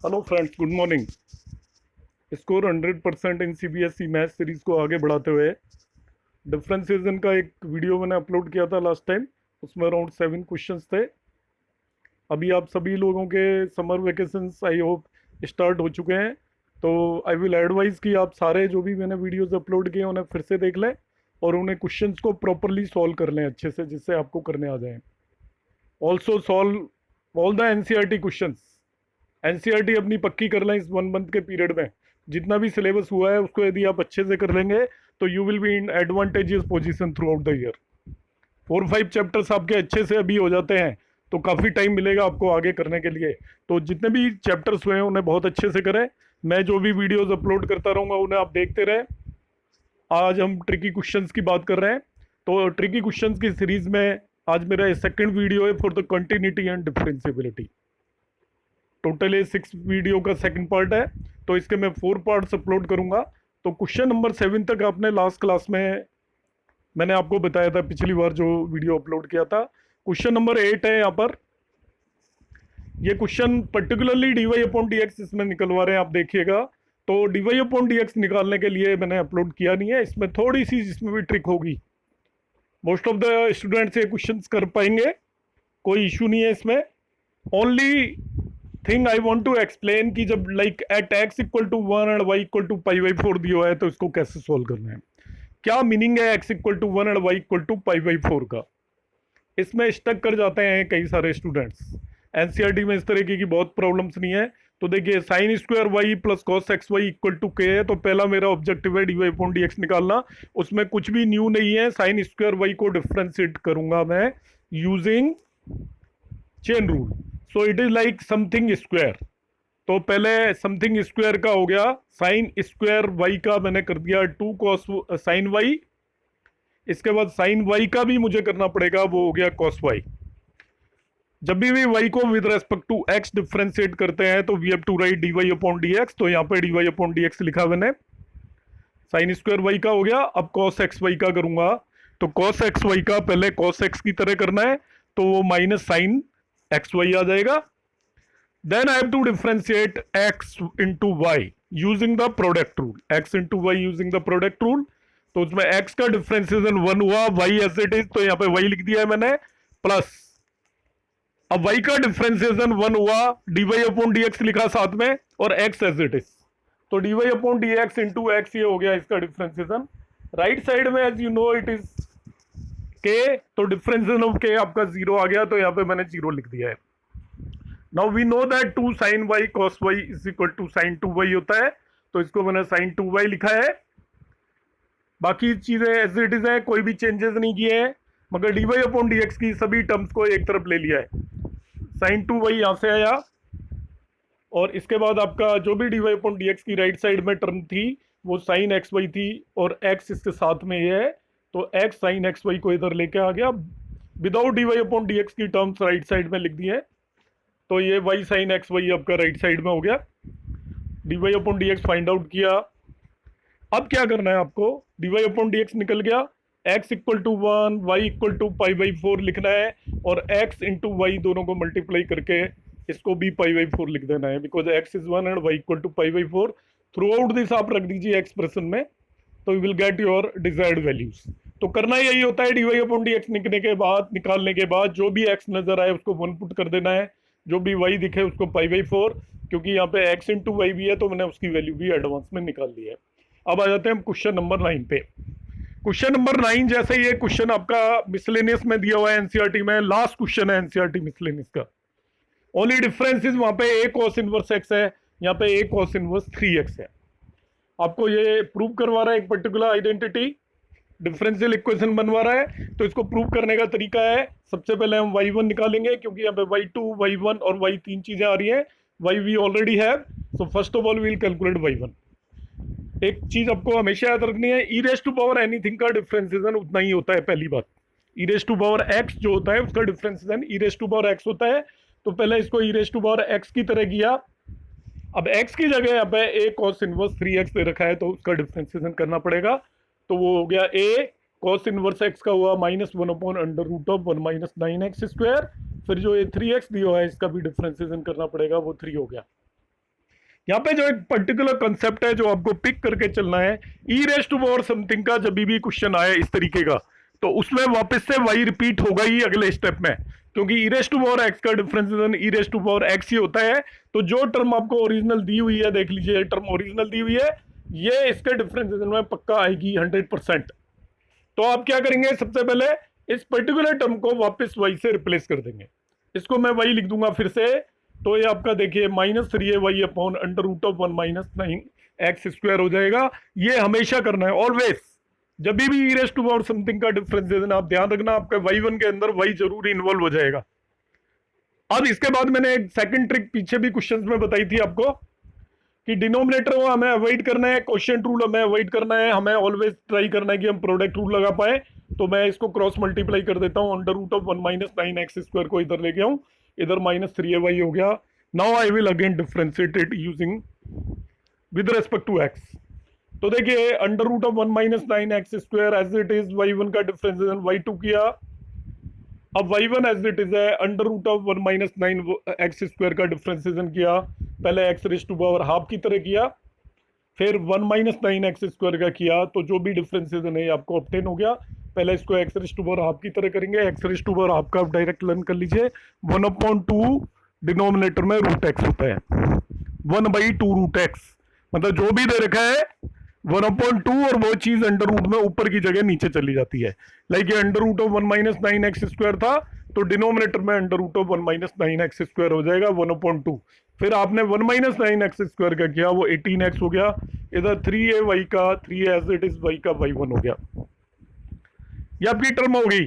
Hello friends, good morning. Score 100% इन CBSE math series को आगे बढ़ाते हुए डिफरेंशिएशन का एक वीडियो मैंने अपलोड किया था लास्ट टाइम। उसमें अराउंड 7 क्वेश्चंस थे। अभी आप सभी लोगों के summer vacations I hope start हो चुके हैं, तो आई विल एडवाइज कि आप सारे जो भी मैंने वीडियोस अपलोड किए उन्हें फिर से देख लें और उन्हें क्वेश्चंस को प्रॉपरली सॉल्व कर लें अच्छे से, जिससे आपको करने आ जाए। Also solve all the NCERT questions. NCERT अपनी पक्की कर लें इस 1 मंथ के पीरियड में। जितना भी सिलेबस हुआ है उसको यदि आप अच्छे से कर लेंगे तो you will be in advantageous position through out the year. 4-5 chapters आपके अच्छे से अभी हो जाते हैं तो काफ़ी टाइम मिलेगा आपको आगे करने के लिए। तो जितने भी चैप्टर्स हुए हैं उन्हें बहुत अच्छे से करें। मैं जो भी वीडियोस अपलोड करता रहूँगा उन्हें आप देखते रहें। आज हम ट्रिकी क्वेश्चंस की बात कर रहे हैं, तो ट्रिकी क्वेश्चंस की सीरीज में आज मेरा सेकंड वीडियो है for the continuity and differentiability. Total ये 6 वीडियो का सेकंड पार्ट है, तो इसके मैं 4 पार्ट्स अपलोड करूंगा। तो क्वेश्चन नंबर 7 तक आपने लास्ट क्लास में मैंने आपको बताया था, पिछली बार जो वीडियो अपलोड किया था। क्वेश्चन नंबर 8 है यहाँ पर। ये question particularly d y upon d x इसमें निकलवा रहे हैं, आप देखिएगा। तो डीवाई अपॉन डी एक्स निकालने के लिए मैंने अपलोड किया नहीं है, इसमें थोड़ी सी जिसमें भी ट्रिक होगी। मोस्ट ऑफ द स्टूडेंट्स ये क्वेश्चन कर पाएंगे, कोई इशू नहीं है इसमें। Only thing I want to explain कि जब like at x equal to 1 and y equal to pi by 4 दिया है तो इसको कैसे सोल्व करना है, क्या मीनिंग है x equal to 1 and y equal to pi by 4 का। इसमें स्टक कर जाते हैं कई सारे स्टूडेंट्स। एनसीईआरटी में इस तरीके की बहुत प्रॉब्लम्स नहीं है। तो देखिए, sine square y plus cos x y equal to k है, तो पहला मेरा ऑब्जेक्टिव है डीवाई अपॉन डी एक्स निकालना। उसमें कुछ भी न्यू नहीं है। साइन स्क्वायर वाई को डिफ्रेंशिएट करूंगा मैं using chain rule. So it is like something square. तो पहले समथिंग स्क्वायर का हो गया साइन स्क्वायर वाई का, मैंने कर दिया 2 कॉस साइन वाई। इसके बाद साइन वाई का भी मुझे करना पड़ेगा, वो हो गया कॉस वाई। जब भी वाई को with respect to x differentiate करते हैं तो we have to write d y upon d x. तो यहाँ पे d y upon d x लिखा मैंने। साइन स्क्वायर वाई का हो गया। अब कॉस एक्स वाई का करूंगा, तो कॉस एक्स वाई का पहले कॉस एक्स की तरह करना है, तो वो माइनस साइन एक्स वाई आ जाएगा। Then I have to differentiate x into y using the product rule. X into y using the product rule. तो उसमें x का डिफ्रेंसिएशन 1 हुआ, y एज इट इज, तो यहाँ पे y लिख दिया है मैंने, प्लस अब y का डिफ्रेंसिएशन 1 हुआ, dy अपॉन dx लिखा साथ में, और x एज इट इज। तो dy upon dx into x ये हो गया इसका डिफ्रेंसिएशन। राइट साइड में as you know it is k, तो डिफ्रेंसिएशन ऑफ k आपका 0 आ गया, तो यहाँ पे मैंने 0 लिख दिया है। Now we know that 2 sin y cos y is equal to sin 2y होता है, तो इसको मैंने sin 2y लिखा है। बाकी चीजें एज इट इज है, कोई भी चेंजेस नहीं किए हैं, मगर dy अपॉन डी एक्स की सभी टर्म्स को एक तरफ ले लिया है। sin 2y यहाँ से आया, और इसके बाद आपका जो भी dy अपॉन डी एक्स की राइट साइड में टर्म थी वो sin एक्स वाई थी, और x इसके साथ में ये है, तो x sin एक्स वाई को इधर लेके आ गया। Without dy upon d x की टर्म्स राइट साइड में लिख दी है, तो ये वाई साइन एक्स वाई आपका राइट साइड में हो गया। D y upon d x find out किया। अब क्या करना है आपको, d y upon d x निकल गया, x equal to 1 y equal to pi by 4 लिखना है, और एक्स इंटू वाई दोनों को मल्टीप्लाई करके इसको भी पाई बाई 4 लिख देना है, because x is 1 and y equal to pi by 4। Throughout this आप रख दीजिए एक्सप्रेशन में, तो you will get your desired values. तो करना यही होता है, d y upon d x निकालने के बाद जो भी एक्स नजर आए उसको 1 पुट कर देना है, जो भी y दिखे उसको पाई बाई 4, क्योंकि यहाँ पे x इंटू वाई भी है तो मैंने उसकी वैल्यू भी एडवांस में निकाल ली है। अब आ जाते हैं हम क्वेश्चन नंबर 9 पे। क्वेश्चन नंबर 9 जैसे ये क्वेश्चन आपका मिसलेनियस में दिया हुआ है एनसीईआरटी में, लास्ट क्वेश्चन है एनसीईआरटी मिसलेनियस का। ओनली डिफरेंस इज वहां पे a cos इनवर्स x है, यहाँ पे a cos इनवर्स 3x है। आपको ये प्रूव करवा रहा है एक पर्टिकुलर आइडेंटिटी, डिफरेंशियल इक्वेशन बनवा रहा है। तो इसको प्रूव करने का तरीका है, सबसे पहले हम y1 निकालेंगे, क्योंकि यहाँ पे y2 y1 और y तीन चीजें आ रही हैं, y we already have, so first of all we will calculate y1। एक चीज आपको हमेशा याद रखनी है, e raise to power anything का डिफरेंशिएशन उतना ही होता है। पहली बात, e raise to power x जो होता है उसका differentiation e raise to power x होता है। तो पहले इसको e raise to power x की तरह किया। अब x की जगह यहाँ पे a cos इनवर्स 3x दे रखा है, तो उसका डिफरेंशिएशन करना पड़ेगा। तो वो हो गया a cos इनवर्स x का हुआ -1 upon under root of 1 minus 9x square. फिर जो ये 3x दिया है इसका भी डिफरेंशिएशन करना पड़ेगा, वो 3 हो गया। यहाँ पे जो एक पर्टिकुलर कंसेप्ट है जो आपको पिक करके चलना है, ई रेस टू पावर समथिंग का जब भी क्वेश्चन आए इस तरीके का, तो उसमें वापस से वाई रिपीट होगा ही अगले स्टेप में, क्योंकि E raise to power X का differentiation E raise to power X ही होता है। तो जो टर्म आपको ओरिजिनल दी हुई है, देख लीजिए टर्म ओरिजिनल दी हुई है, ये इसके डिफरेंशिएशन में पक्का आएगी 100%। तो आप क्या करेंगे, सबसे पहले इस पर्टिकुलर टर्म को वापस वाई से रिप्लेस कर देंगे। इसको मैं वाई लिख दूंगा फिर से, तो ये आपका देखिए -3ay upon under root of 1 - 9x² हो जाएगा। ये हमेशा करना है, ऑलवेज। जब भी ई रेस टू पावर समथिंग का डिफरेंस दे देना, आप ध्यान रखना आपका y1 के अंदर y जरूर इन्वॉल्व हो जाएगा। अब इसके बाद मैंने एक सेकंड ट्रिक पीछे भी क्वेश्चंस में बताई थी आपको कि डिनोमिनेटर को हमें अवॉइड करना है, क्वोशिएंट रूल हमें अवॉइड करना है, हमें ऑलवेज ट्राई करना है कि हम प्रोडक्ट रूल लगा पाए। तो मैं इसको क्रॉस मल्टीप्लाई कर देता हूं, अंडर रूट ऑफ 1 - 9x² को इधर लेके आऊं, इधर -3ay हो गया। Now I will again differentiate it using with respect to x। तो देखिए under root of 1 - 9x² as it is, y1 का डिफरेंशिएशन y2 किया। अब y1 एज इट इज है, अंडर रूट ऑफ 1 - 9x² का डिफरेंशिएशन किया, पहले x raise to power half की तरह किया, फिर 1 - 9x² का किया। तो जो भी डिफरेंशिएशन है आपको ऑब्टेन हो गया। पहले इसको x raise to power half की तरह करेंगे, x raise to power half का आप डायरेक्ट लर्न कर लीजिए, 1/2 डिनोमिनेटर में √x होता है, 1/2 √x, मतलब जो भी दे रखा है 1/2 और वो चीज अंडर रूट में ऊपर की जगह नीचे चली जाती है। लाइक ये अंडर रूट ऑफ 1 - 9x² था, तो डिनोमिनेटर में अंडर रूट ऑफ 1 - 9x² हो जाएगा 1/2। फिर आपने 1 - 9x² का किया, वो 18x हो गया। इधर 3ay का 3 एज इट इज y का y1 हो गया। ये आपकी टर्म हो गई।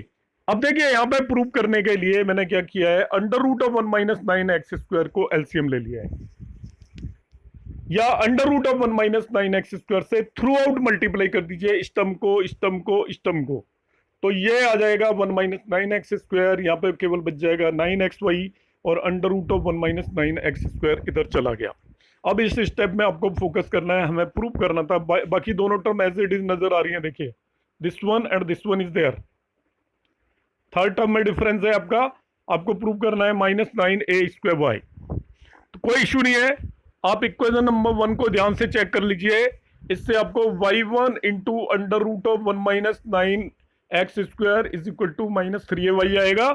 अब देखिए यहाँ पे प्रूव करने के लिए मैंने क्या किया है, अंडर रूट ऑफ 1 - 9x² को एलसीएम ले लिया है, या अंडर रूट ऑफ 1 - 9x² से थ्रू आउट मल्टीप्लाई कर दीजिए, इस टर्म को, इस टर्म को, इस टर्म को। तो ये आ जाएगा 1 - 9x², यहाँ पे केवल बच जाएगा 9xy, और अंडर रूट ऑफ 1 - 9x² इधर चला गया। अब इस स्टेप में आपको फोकस करना है, हमें प्रूव करना था। बाकी दोनों टर्म एज इट इज नजर आ रही है, देखिए this one and this one is there. Third term में डिफरेंस है आपका, आपको प्रूव करना है -9a²y। तो कोई इश्यू नहीं है, आप इक्वेशन नंबर 1 को ध्यान से चेक कर लीजिए। इससे आपको y1 into under root of 1 - 9x² is equal to -3ay आएगा।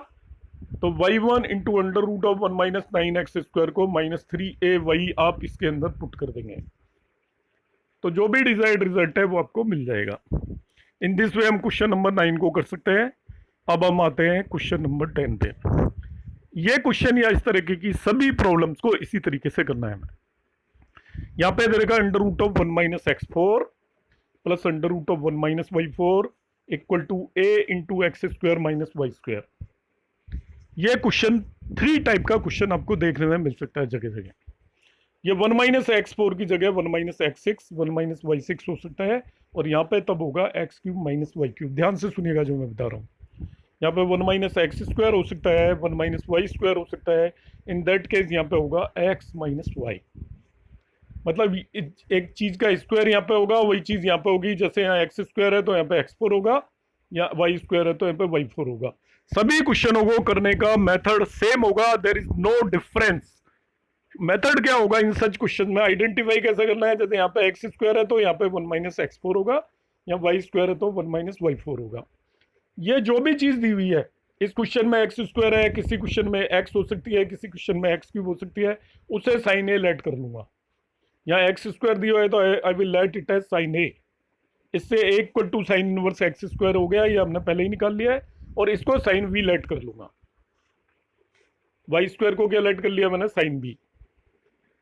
तो y1 into under root of 1 - 9x² को -3ay आप इसके अंदर पुट कर देंगे, तो जो भी डिजायर्ड रिजल्ट है वो आपको मिल जाएगा। इन दिस वे हम क्वेश्चन नंबर 9 को कर सकते हैं। अब हम आते हैं क्वेश्चन नंबर 10 पे। ये क्वेश्चन या इस तरीके की सभी प्रॉब्लम्स को इसी तरीके से करना है हमें। यहाँ पे दे रखा under root of 1 - x4 plus under root of 1 - y4 equal to a into x² - y²। ये क्वेश्चन 3 टाइप का क्वेश्चन आपको देखने में मिल सकता है जगह जगह। ये 1 - x4 की जगह 1 - x6 1 - y6 हो सकता है, और यहाँ पे तब होगा x³ - y³। ध्यान से सुनिएगा जो मैं बता रहा हूँ। यहाँ पे 1 - x² हो सकता है, 1 - y² हो सकता है। इन दैट केस यहाँ पे होगा x - y, मतलब एक चीज का स्क्वायर यहाँ पे होगा, वही चीज यहाँ पे होगी। जैसे यहाँ x² है तो यहाँ पे x4 होगा, या y² है तो यहाँ पे y4 होगा। सभी क्वेश्चनों को करने का मेथड सेम होगा, there is no difference. Method क्या होगा इन सच क्वेश्चन में, आइडेंटिफाई कैसे करना है। जैसे यहाँ पे x² है तो यहाँ पे 1 - x4 होगा, या y² है तो 1 - y4 होगा। ये जो भी चीज दी हुई है, इस क्वेश्चन में x² है, किसी क्वेश्चन में x हो सकती है, किसी क्वेश्चन में x³ हो सकती है, उसे साइन ए लेट कर लूंगा। यहाँ x² दिया है तो I will let it as sine A. इससे a equal to sine inverse x² हो गया, ये हमने पहले ही निकाल लिया है, और इसको साइन v लेट कर लूंगा। y² को क्या लेट कर लिया मैंने, साइन b।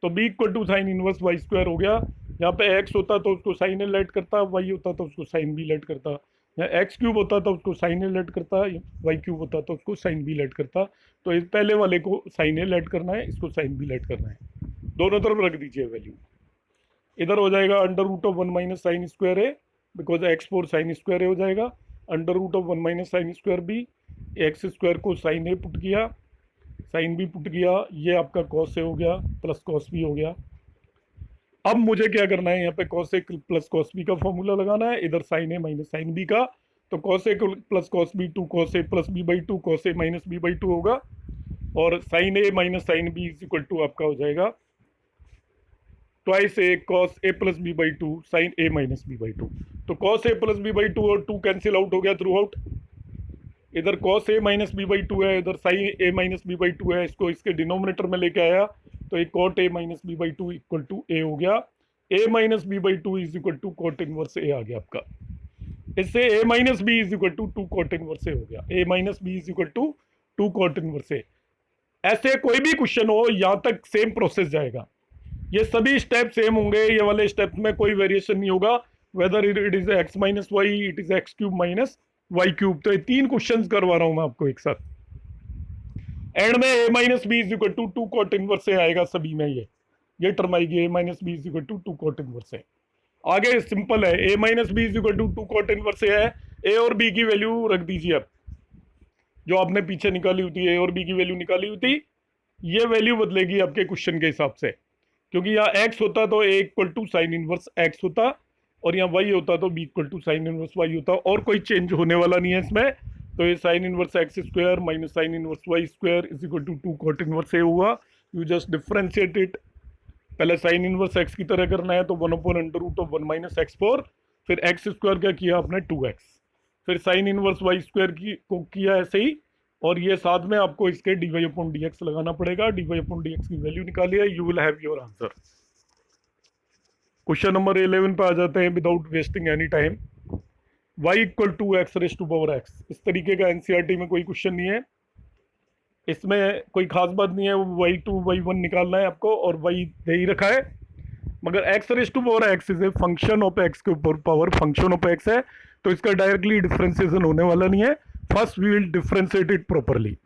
तो b equal to sine inverse y² हो गया। यहाँ पे x होता तो उसको साइन ए लेट करता, y होता तो उसको साइन b लेट करता, या x³ होता तो उसको साइन ए लेट करता, y³ होता तो उसको साइन b लेट करता। तो इस पहले वाले को साइन ए लेट करना है, इसको साइन b लेट करना है, दोनों तरफ रख दीजिए वैल्यू। इधर हो जाएगा under root of 1 - sin² a, because x4 sin² a हो जाएगा। Under root of 1 - sin² b, x² को साइन ए पुट किया, साइन बी पुट किया, ये आपका कॉस ए हो गया प्लस कॉस बी हो गया। अब मुझे क्या करना है, यहाँ पे cos A plus cos B का फॉर्मूला लगाना है, इधर साइन ए माइनस साइन बी का। तो cos A plus cos B 2 cos A plus b/2 cos A minus b/2 होगा, और sine A minus sine B is equal to आपका हो जाएगा twice A cos A plus B by two sine A minus B by two. तो cos A plus B by two और to cancel out हो गया throughout. इधर cos A minus B by two है, इधर sine A minus B by two है, इसको इसके डिनोमिनेटर में लेके आया तो एक cot a minus B by two equal to a हो गया। A minus B by two is equal to cot inverse a आ गया आपका। इससे a minus b is equal to two cot inverse a हो गया। A minus b is equal to two cot inverse a. ऐसे कोई भी question हो यहाँ तक सेम प्रोसेस जाएगा, ये सभी स्टेप सेम होंगे, ये वाले स्टेप में कोई वेरिएशन नहीं होगा। Whether it is x minus y, it is x cube minus y cube. तो ये तीन क्वेश्चन करवा रहा हूं मैं आपको एक साथ। एंड में a minus b is equal to two cot inverse से आएगा सभी में, ये टर्म आएगी a minus b is equal to two cot inverse से। आगे सिंपल है, a minus b is equal to two cot inverse से है। ए और बी की वैल्यू रख दीजिए अब, जो आपने पीछे निकाली हुई थी, ए और बी की वैल्यू निकाली हुई थी, ये वैल्यू बदलेगी आपके क्वेश्चन के हिसाब से। क्योंकि यहाँ एक्स होता तो a equal to sine inverse x होता, और यहाँ वाई होता तो b equal to sine inverse y होता, और कोई चेंज होने वाला नहीं है इसमें। तो ये sine inverse x square minus sine inverse y square is equal to two cot inverse a हुआ। You just differentiate it. पहले साइन इनवर्स एक्स की तरह करना है तो one upon under root of one minus x four, फिर x square क्या किया आपने टू एक्स, फिर साइन इनवर्स वाई स्क्वायर को किया ऐसे ही, और ये साथ में आपको इसके d y upon d x लगाना पड़ेगा। D y upon d x की वैल्यू निकालिए, you will have your answer. Question number 11 पे आ जाते हैं without wasting any time. y equal to x raise to power x, इस तरीके का एनसीईआरटी में कोई क्वेश्चन नहीं है, इसमें कोई खास बात नहीं है। y2 y1 निकालना है आपको, और y दे ही रखा है, मगर x raise to power x is a function of x के ऊपर पावर फंक्शन ऑफ x है, तो इसका डायरेक्टली डिफरेंशिएशन होने वाला नहीं है। First we will differentiate it properly.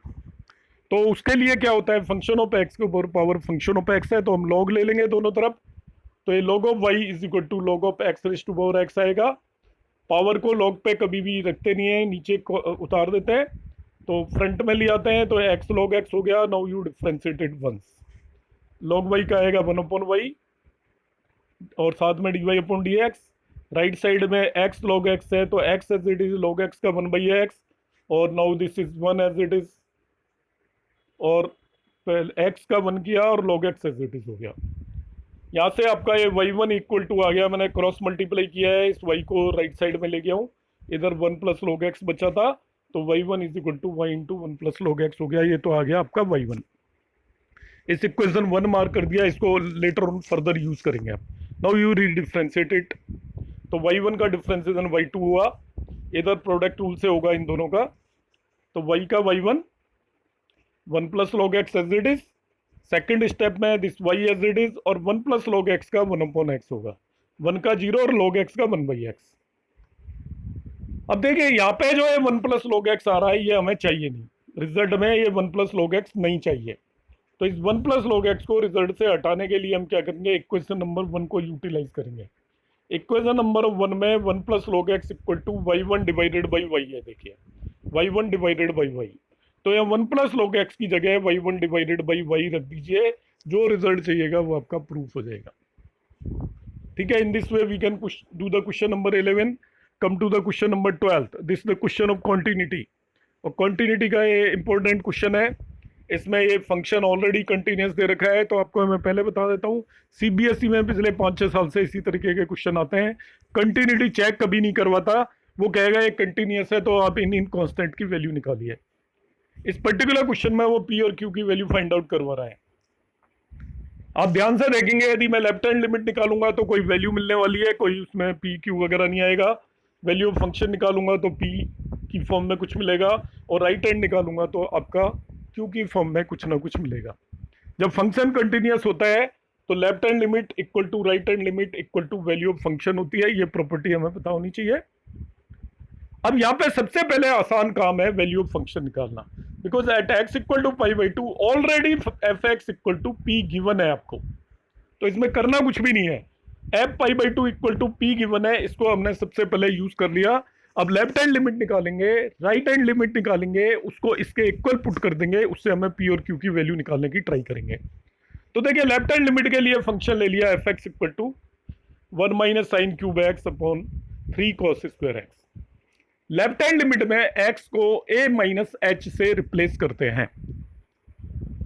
तो उसके लिए क्या होता है, फंक्शन ऑफ x के ऊपर पावर फंक्शन ऑफ x है, तो हम लॉग ले लेंगे दोनों तरफ। तो ये log of y is equal to log of x raise to power x आएगा। पावर को log पे कभी भी रखते नहीं है, नीचे उतार देते हैं, तो फ्रंट में ले आते हैं, तो x log x हो गया। Now you differentiated once, log y का आएगा वन अपॉन वाई, और साथ में d y upon d x. Right side में x log x है, तो x as it is log x का वन बाई एक्स, और now this is one as it is, और x का वन किया और log x as it is हो गया। यहाँ से आपका ये y1 इक्वल टू आ गया, मैंने क्रॉस मल्टीप्लाई किया है, इस y को राइट साइड में ले गया हूँ, इधर 1 प्लस log x बचा था, तो y1 is equal to y into one plus log x हो गया। ये तो आ गया आपका y1। इस इक्वेशन 1 मार्क कर दिया, इसको लेटर ऑन फर्दर यूज करेंगे आप। नाउ यू रीडिफरेंशिएट इट, तो y1 का डिफरेंशिएशन y2 हुआ, इधर प्रोडक्ट रूल से होगा इन दोनों का, तो y का y1 1 plus log x as it is. Second step में this y as it is, और 1 प्लस log x का 1 अपॉन एक्स होगा, 1 का 0 और log x का 1 बाई एक्स। अब देखिए यहाँ पे जो है 1 प्लस log x आ रहा है, ये हमें चाहिए नहीं, रिजल्ट में ये 1 प्लस log x नहीं चाहिए। तो इस 1 प्लस log x को रिजल्ट से हटाने के लिए हम क्या करेंगे, इक्वेशन नंबर 1 को यूटिलाइज करेंगे। इक्वेशन नंबर 1 में 1 plus log x equal to y1 divided by y है, देखिए y1 डिवाइडेड बाई y, तो यहाँ 1 प्लस log x की जगह y1 डिवाइडेड बाई y रख दीजिए, जो रिजल्ट चाहिएगा वो आपका प्रूफ हो जाएगा। ठीक है, in this way we can do the question number 11। Come to the question number 12, this the question of continuity. और कॉन्टिन्यूटी का ये इंपॉर्टेंट क्वेश्चन है, इसमें ये फंक्शन ऑलरेडी कंटिन्यूस दे रखा है, तो आपको मैं पहले बता देता हूँ, सीबीएसई में पिछले 5-6 साल से इसी तरीके के क्वेश्चन आते हैं। कंटिन्यूटी चेक कभी नहीं करवाता, वो कहेगा ये कंटिन्यूस है, तो आप इन कॉन्स्टेंट की वैल्यू निकालिए। इस पर्टिकुलर क्वेश्चन में वो पी और क्यू की वैल्यू फाइंड आउट करवा रहा है। आप ध्यान से देखेंगे, यदि मैं लेफ्ट हैंड लिमिट निकालूंगा तो कोई वैल्यू मिलने वाली है, कोई उसमें पी क्यू वगैरह नहीं आएगा। वैल्यू ऑफ फंक्शन निकालूंगा तो पी की फॉर्म में कुछ मिलेगा, और राइट हैंड निकालूंगा तो आपका क्यू की फॉर्म में कुछ ना कुछ मिलेगा। जब फंक्शन कंटिन्यूस होता है तो left hand limit equal to right hand limit equal to value of function होती है, ये प्रॉपर्टी हमें पता होनी चाहिए। अब यहाँ पे सबसे पहले आसान काम है वैल्यू ऑफ फंक्शन निकालना, because at x equal to pi by two already F X equal to P given है आपको, तो इसमें करना कुछ भी नहीं है। F pi by two equal to P given है, इसको हमने सबसे पहले यूज कर लिया। अब लेफ्ट हैंड लिमिट निकालेंगे, राइट हैंड लिमिट निकालेंगे, उसको इसके इक्वल पुट कर देंगे, उससे हमें पी और क्यू की वैल्यू निकालने की ट्राई करेंगे। तो देखिए लेफ्ट हैंड लिमिट के लिए फंक्शन ले लिया F X equal to 1 minus sine cube X upon 3 cos square X. Left hand limit में x को a माइनस एच से रिप्लेस करते हैं।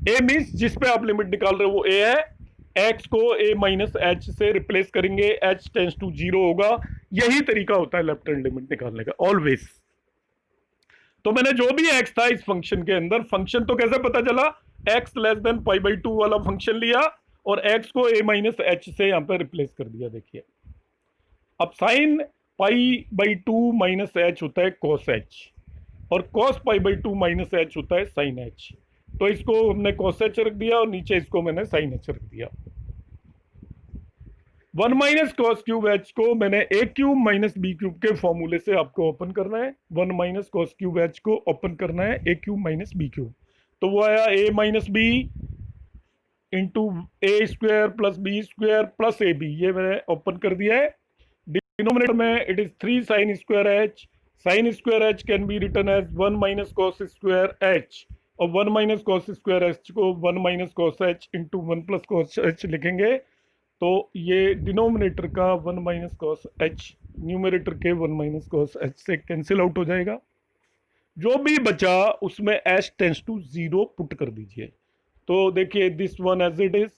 a मीन्स जिस पे आप लिमिट निकाल रहे हो वो a है, एक्स को ए माइनस एच से रिप्लेस करेंगे, एच टेंस टू 0 होगा। यही तरीका होता है लेफ्ट हैंड लिमिट निकालने का ऑलवेज। तो मैंने जो भी एक्स था इस फंक्शन के अंदर, फंक्शन तो कैसे पता चला, x less than pi by to वाला फंक्शन लिया और एक्स को ए माइनस एच से यहां पर रिप्लेस कर दिया। देखिए अब sine pi by to minus H होता है कॉस एच, और cos pi by to minus H होता है साइन एच। तो इसको हमने कॉस एच रख दिया और नीचे इसको मैंने साइन एच रख दिया। 1 माइनस कॉस क्यूब एच को मैंने a cube minus b cube के फॉर्मूले से आपको ओपन करना है। 1 माइनस कॉस क्यूब एच को ओपन करना है a cube minus b cube, तो वो आया a minus b into a square plus b square plus a b, ये मैंने ओपन कर दिया है। डिनोमिनेटर में it is 3 sine square h, sine square h can be written as 1 minus cos square H, और 1 माइनस कॉस स्क्वायर एच को 1 minus cos H into 1 plus cos H लिखेंगे। तो ये डिनोमिनेटर का 1 माइनस कॉस एच न्यूमरेटर के 1 minus cos H से cancel out हो जाएगा। जो भी बचा उसमें एच टेंस टू 0 पुट कर दीजिए। तो देखिए this one as it is,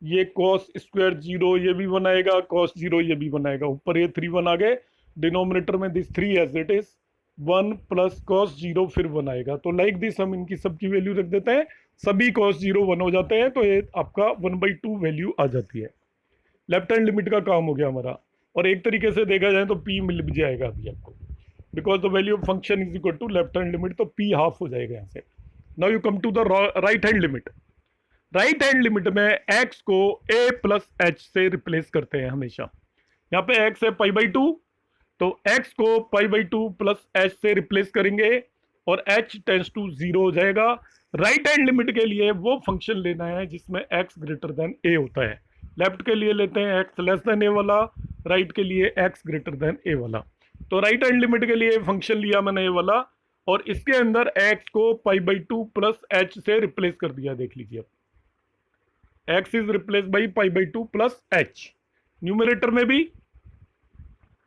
ये कॉस स्क्वायर 0 ये भी बनाएगा, कॉस 0 ये भी बनाएगा, ऊपर ये 3 1 आ गए, डिनोमिनेटर में this 3 as it is, 1 plus cos 0 फिर बनाएगा। तो लाइक दिस हम इनकी सबकी वैल्यू रख देते हैं, सभी कॉस 0 1 हो जाते हैं, तो ये आपका 1/2 वैल्यू आ जाती है। लेफ्ट हैंड लिमिट का काम हो गया हमारा, और एक तरीके से देखा जाए तो पी मिल भी जाएगा अभी आपको, because the value of function is equal to left hand limit, तो पी हाफ हो जाएगा यहाँ से। Now you come to the right hand limit. Right hand limit में x को a प्लस एच से रिप्लेस करते हैं हमेशा। यहाँ पे x है पाई बाई टू, तो x को pi by two plus H से रिप्लेस करेंगे और h टेंस टू 0 हो जाएगा। राइट हैंड लिमिट के लिए वो फंक्शन लेना है जिसमें x ग्रेटर देन a होता है। लेफ्ट के लिए लेते हैं x लेस देन a वाला, राइट के लिए x ग्रेटर देन a वाला। तो राइट हैंड लिमिट के लिए फंक्शन लिया मैंने ये वाला, और इसके अंदर x को pi by two plus H से रिप्लेस कर दिया। देख लीजिए अब x is replace by pi by two plus H, numerator में भी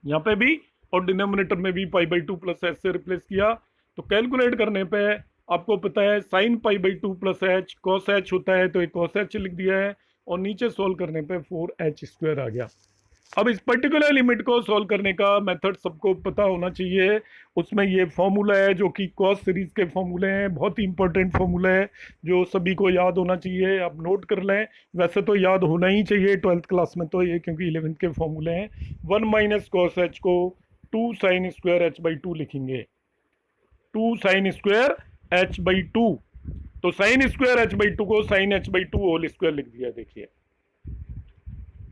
यहाँ पे भी और डिनोमिनेटर में भी पाई बाई टू प्लस एच से रिप्लेस किया। तो कैलकुलेट करने पे आपको पता है sine pi by two plus H cos H होता है, तो एक कॉस एच लिख दिया है, और नीचे सोल्व करने पे 4h स्क्वायर आ गया। अब इस पर्टिकुलर लिमिट को सॉल्व करने का मेथड सबको पता होना चाहिए। उसमें ये फॉर्मूला है जो कि कॉस सीरीज के फॉर्मूले हैं, बहुत ही इंपॉर्टेंट फॉर्मूला है जो सभी को याद होना चाहिए। आप नोट कर लें, वैसे तो याद होना ही चाहिए 12th क्लास में तो ये, क्योंकि 11th के फॉर्मूले हैं। 1 माइनस कॉस एच को 2 sine square h by two लिखेंगे, 2 sine square h by two, तो sine square h by two को sine H by two whole square लिख दिया। देखिए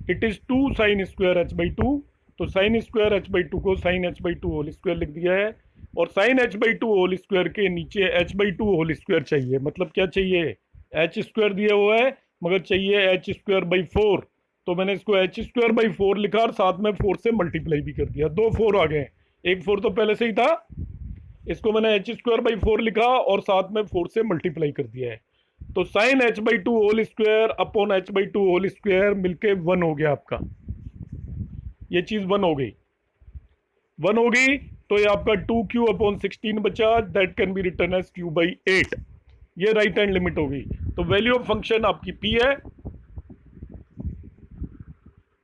it is 2 sine square h by two, तो sine square h by two को sine H by two whole square लिख दिया है, और sine H by two whole square के नीचे h by two whole square चाहिए। मतलब क्या चाहिए, एच स्क्वायर दिया हुआ है मगर चाहिए एच स्क्वायर बाई 4, तो मैंने इसको एच स्क्वायर बाई 4 लिखा और साथ में 4 से मल्टीप्लाई भी कर दिया। 2 4 आ गए, एक 4 तो पहले से ही था, इसको मैंने एच स्क्वायर बाई 4 लिखा और साथ में 4 से मल्टीप्लाई कर दिया है। तो sine H by two whole square upon H by two whole square मिलके 1 हो गया आपका, ये चीज 1 हो गई। 1 हो गई तो ये आपका 2q अपॉन 16 बचा, that can be written as q by 8। ये राइट हैंड लिमिट हो गई। तो वैल्यू ऑफ फंक्शन आपकी p है,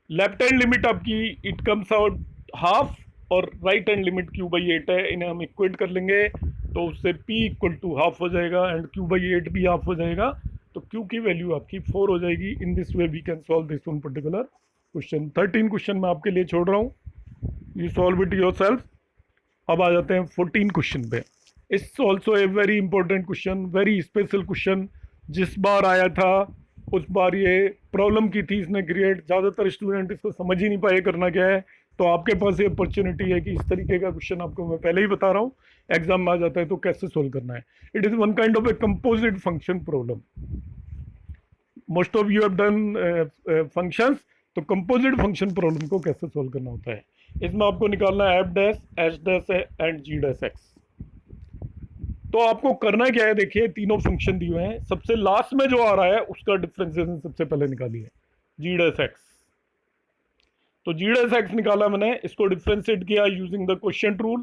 लेफ्ट हैंड लिमिट आपकी इट कम्स आउट हाफ, और right hand limit q by 8 है। इन्हें हम इक्वेट कर लेंगे तो उससे p इक्वल टू हाफ हो जाएगा एंड q बाई 8 भी हाफ हो जाएगा, तो q की वैल्यू आपकी 4 हो जाएगी। In this way we can solve this one particular question. 13 question मैं आपके लिए छोड़ रहा हूँ, यू सॉल्व इट योरसेल्फ। अब आ जाते हैं 14 क्वेश्चन पे। It's also a very important question, very special question. जिस बार आया था उस बार ये प्रॉब्लम की थी इसने क्रिएट, ज़्यादातर स्टूडेंट इसको समझ ही नहीं पाए करना क्या है। तो आपके पास ये अपॉर्चुनिटी है कि इस तरीके का क्वेश्चन आपको मैं पहले ही बता रहा हूँ, एग्जाम में आ जाता है तो कैसे सोल्व करना है। It is one kind of a composite function problem. Most of you have done functions, तो कंपोजिट फंक्शन प्रॉब्लम को कैसे सोल्व करना होता है। इसमें आपको निकालना है F dash H dash and G dash X. तो आपको करना क्या है, देखिए तीनों फंक्शन दिए हुए हैं, सबसे लास्ट में जो आ रहा है उसका डिफरेंशिएशन सबसे पहले निकालिए, जी डैश एक्स। तो जी डैश एक्स निकाला मैंने, इसको डिफरेंशिएट किया यूजिंग द क्वोशिएंट रूल।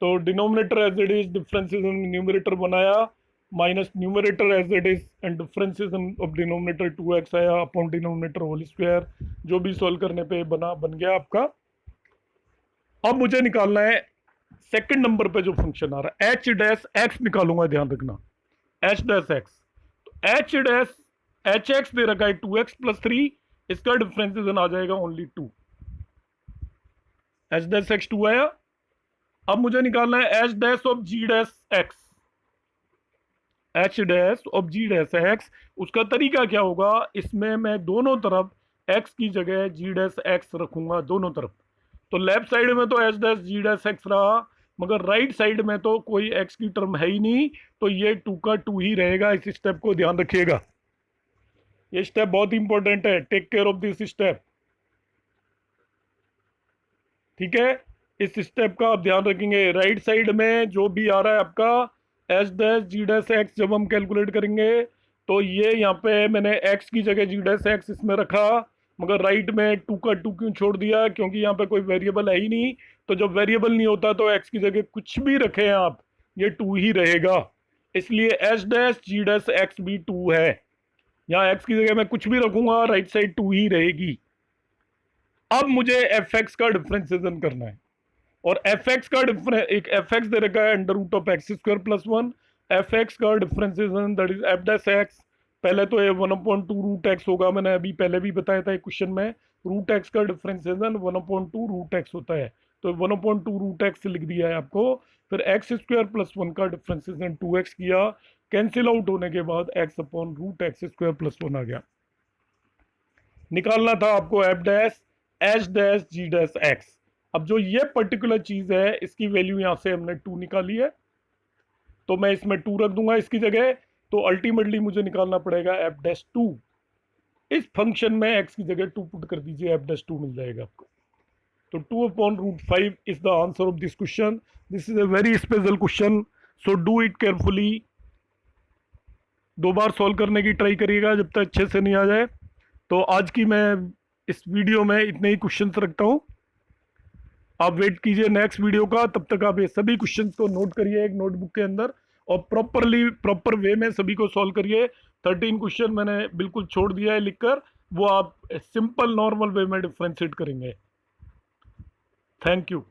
तो denominator as it is, differentiation numerator बनाया, minus numerator as it is and differences of denominator 2x आया अपॉन डिनोमिनेटर होल स्क्वायर, जो भी सॉल्व करने पे बन गया आपका। अब मुझे निकालना है सेकंड नंबर पे जो फंक्शन आ रहा है एच डैश एक्स निकालूंगा, ध्यान रखना एच डैश एक्स। तो एच डैश एच एक्स दे रखा है 2x+3, इसका डिफरेंशिएशन आ जाएगा ओनली 2। एच डैश एक्स 2 आया। अब मुझे निकालना है H dash of G dash X, H dash of G dash X. उसका तरीका क्या होगा, इसमें मैं दोनों तरफ एक्स की जगह जी डैश एक्स रखूंगा दोनों तरफ। तो लेफ्ट साइड में तो H dash G dash x रहा, मगर राइट साइड में तो कोई एक्स की टर्म है ही नहीं, तो ये 2 का 2 ही रहेगा। इस स्टेप को ध्यान रखिएगा, ये स्टेप बहुत इंपॉर्टेंट है, take care of this step, ठीक है। इस स्टेप का आप ध्यान रखेंगे। राइट साइड में जो भी आ रहा है आपका H dash G dash x, जब हम कैलकुलेट करेंगे तो ये यहाँ पे मैंने एक्स की जगह जी डैश एक्स इसमें रखा, मगर राइट में 2 का 2 क्यों छोड़ दिया, क्योंकि यहाँ पे कोई वेरिएबल है ही नहीं। तो जब वेरिएबल नहीं होता तो एक्स की जगह कुछ भी रखें आप, ये 2 ही रहेगा। इसलिए H dash G dash x भी 2 है। यहाँ एक्स की जगह मैं कुछ भी रखूंगा, राइट साइड 2 ही रहेगी। अब मुझे एफ एक्स का डिफरेंशिएशन करना है, और एफ एक्स का एक एफ एक्स दे रखा है under root of x square plus 1। F x का differentiation that is f dash x. पहले तो ये 1/2 रूट एक्स होगा, मैंने अभी पहले भी बताया था क्वेश्चन में। रूट एक्स का डिफरेंशिएशन 1/2 रूट एक्स होता है, तो 1/2 रूट एक्स लिख दिया है आपको। फिर एक्स स्क्वायर प्लस 1 का डिफरेंशिएशन 2x किया, कैंसिल आउट होने के बाद X upon root X square plus 1 आ गया। निकालना था आपको F dash H dash G dash X. अब जो ये पर्टिकुलर चीज है, इसकी वैल्यू यहां से हमने 2 निकाली है, तो मैं इसमें 2 रख दूंगा इसकी जगह। तो अल्टीमेटली मुझे निकालना पड़ेगा एफ डैश 2। इस फंक्शन में एक्स की जगह 2 पुट कर दीजिए, एफ डैश 2 मिल जाएगा आपको। तो 2/√5 is the answer of this question. This is a very special question, so do it carefully. 2 bar solve करने की ट्राई करिएगा जब तक अच्छे से नहीं आ जाए। तो आज की मैं इस वीडियो में इतने ही क्वेश्चंस रखता हूँ, आप वेट कीजिए नेक्स्ट वीडियो का। तब तक आप ये सभी क्वेश्चंस को नोट करिए एक नोटबुक के अंदर, और प्रॉपर वे में सभी को सॉल्व करिए। 13 क्वेश्चन मैंने बिल्कुल छोड़ दिया है लिखकर, वो आप सिंपल नॉर्मल वे में डिफ्रेंशिएट करेंगे। Thank you.